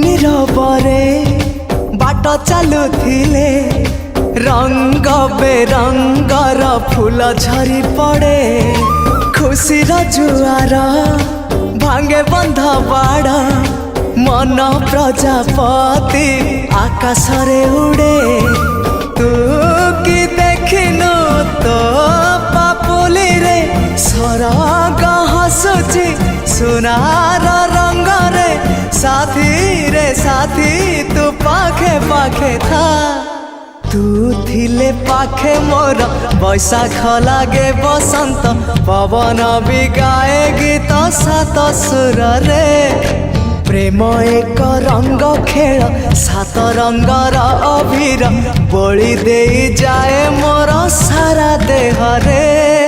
नीरବରେ बाट चालुथिले रंग बेरंगर फूल झरी पड़े खुशीर जुआर भांगे बंध बाड़ मन प्रजापति आकाश रे उड़े तू कि देखिनु तो पापुली रे सरग हसुची सुनार रंग रे साथी तू पाखे पाखे था तू थिले पाखे मोर बैशाख लागे बसंत पवन भी गाए गीत सात सुर रे प्रेम एक रंग खेल सात रंगर अबीर बोली दे जाए मोर सारा देह रे।